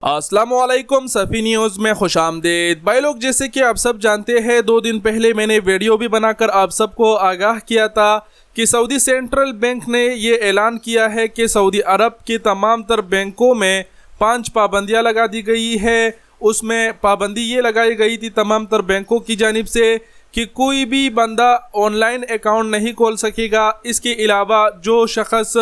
अस्सलामुअलैकुम सफ़ी न्यूज़ में खुशामदीद। भाई लोग, जैसे कि आप सब जानते हैं 2 दिन पहले मैंने वीडियो भी बनाकर आप सबको आगाह किया था कि सऊदी सेंट्रल बैंक ने ये ऐलान किया है कि सऊदी अरब के तमाम तर बैंकों में 5 पाबंदियाँ लगा दी गई है। उसमें पाबंदी ये लगाई गई थी तमाम तर बैंकों की जानिब से कि कोई भी बंदा ऑनलाइन अकाउंट नहीं खोल सकेगा। इसके अलावा जो शख्स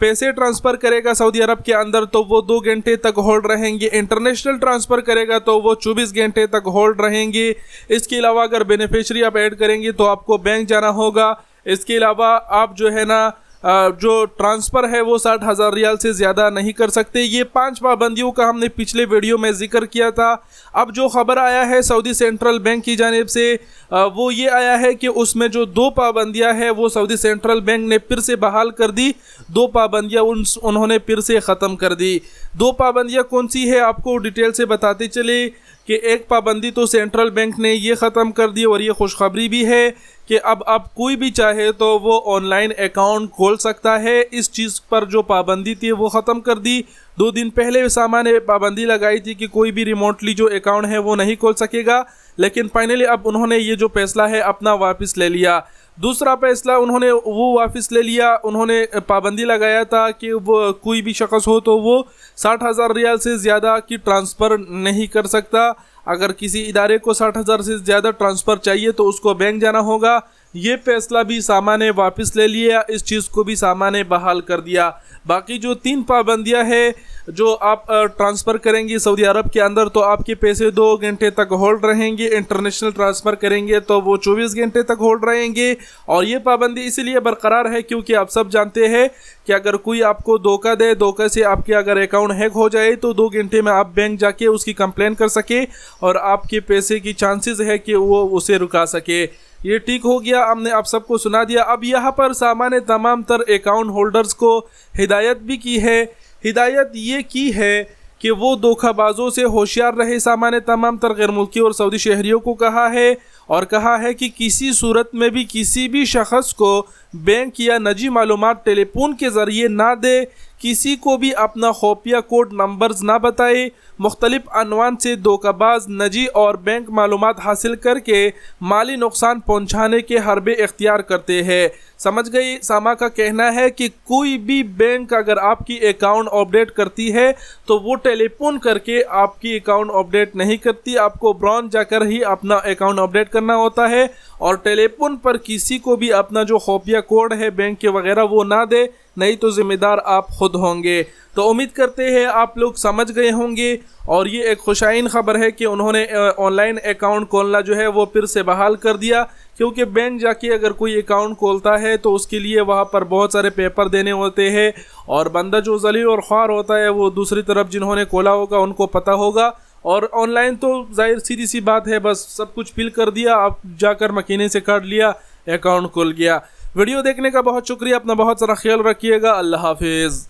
पैसे ट्रांसफ़र करेगा सऊदी अरब के अंदर तो वो 2 घंटे तक होल्ड रहेंगे। इंटरनेशनल ट्रांसफ़र करेगा तो वो 24 घंटे तक होल्ड रहेंगे। इसके अलावा अगर बेनिफिशरी आप ऐड करेंगे तो आपको बैंक जाना होगा। इसके अलावा आप जो है ना जो ट्रांसफ़र है वो 60,000 रियाल से ज़्यादा नहीं कर सकते। ये 5 पाबंदियों का हमने पिछले वीडियो में जिक्र किया था। अब जो खबर आया है सऊदी सेंट्रल बैंक की जानिब से वो ये आया है कि उसमें जो 2 पाबंदियां हैं वो सऊदी सेंट्रल बैंक ने फिर से बहाल कर दी। 2 पाबंदियां उन्होंने फिर से ख़त्म कर दी। 2 पाबंदियां कौन सी है आपको डिटेल से बताते चले कि एक पाबंदी तो सेंट्रल बैंक ने ये ख़त्म कर दी और ये खुशखबरी भी है कि अब कोई भी चाहे तो वो ऑनलाइन अकाउंट खोल सकता है। इस चीज़ पर जो पाबंदी थी वो ख़त्म कर दी। 2 दिन पहले सामान्य पाबंदी लगाई थी कि कोई भी रिमोटली जो अकाउंट है वो नहीं खोल सकेगा, लेकिन फाइनली अब उन्होंने ये जो फैसला है अपना वापस ले लिया। दूसरा फैसला उन्होंने वो वापस ले लिया। उन्होंने पाबंदी लगाया था कि वो कोई भी शख्स हो तो वो 60,000 रियाल से ज़्यादा की ट्रांसफ़र नहीं कर सकता। अगर किसी इदारे को 60,000 से ज़्यादा ट्रांसफ़र चाहिए तो उसको बैंक जाना होगा। ये फैसला भी सामा ने वापस ले लिया। इस चीज़ को भी सामा ने बहाल कर दिया। बाकी जो 3 पाबंदियां हैं जो आप ट्रांसफ़र करेंगे सऊदी अरब के अंदर तो आपके पैसे 2 घंटे तक होल्ड रहेंगे। इंटरनेशनल ट्रांसफ़र करेंगे तो वो 24 घंटे तक होल्ड रहेंगे। और ये पाबंदी इसीलिए बरकरार है क्योंकि आप सब जानते हैं कि अगर कोई आपको धोखा दे, धोखे से आपके अगर अकाउंट हैक हो जाए तो 2 घंटे में आप बैंक जाके उसकी कंप्लेन कर सके और आपके पैसे की चांसेस है कि वो उसे रुका सके। ये ठीक हो गया, हमने आप सबको सुना दिया। अब यहाँ पर सामान्य तमाम तर अकाउंट होल्डर्स को हिदायत भी की है। हिदायत ये की है कि वो धोखाबाजों से होशियार रहे। सामान्य तमाम तर गैर मुल्की और सऊदी शहरियों को कहा है कि किसी सूरत में भी किसी भी शख्स को बैंक या निजी मालूमात टेलीफोन के ज़रिए ना दे, किसी को भी अपना खुफिया कोड नंबर्स ना बताए। मुख्तलिफ अनवान से धोखाबाज निजी और बैंक मालूमात हासिल करके माली नुकसान पहुँचाने के हरबे इख्तियार करते हैं। समझ गई? सामा का कहना है कि कोई भी बैंक अगर आपकी अकाउंट अपडेट करती है तो वो टेलीफोन करके आपकी अकाउंट अपडेट नहीं करती। आपको ब्रांच जाकर ही अपना अकाउंट अपडेट करना होता है और टेलीफोन पर किसी को भी अपना जो खुफिया कोड है बैंक के वगैरह वो ना दे, नहीं तो ज़िम्मेदार आप खुद होंगे। तो उम्मीद करते हैं आप लोग समझ गए होंगे। और ये एक खुशाइन ख़बर है कि उन्होंने ऑनलाइन अकाउंट खोलना जो है वो फिर से बहाल कर दिया, क्योंकि बैंक जाके अगर कोई अकाउंट खोलता है तो उसके लिए वहाँ पर बहुत सारे पेपर देने होते हैं और बंदा जो ज़लील और ख्वार होता है वो दूसरी तरफ जिन्होंने खोला होगा उनको पता होगा। और ऑनलाइन तो जाहिर सीधी सी बात है, बस सब कुछ फिल कर दिया, आप जाकर मकीने से काट लिया, अकाउंट खुल गया। वीडियो देखने का बहुत शुक्रिया। अपना बहुत सारा ख्याल रखिएगा। अल्लाह हाफिज़।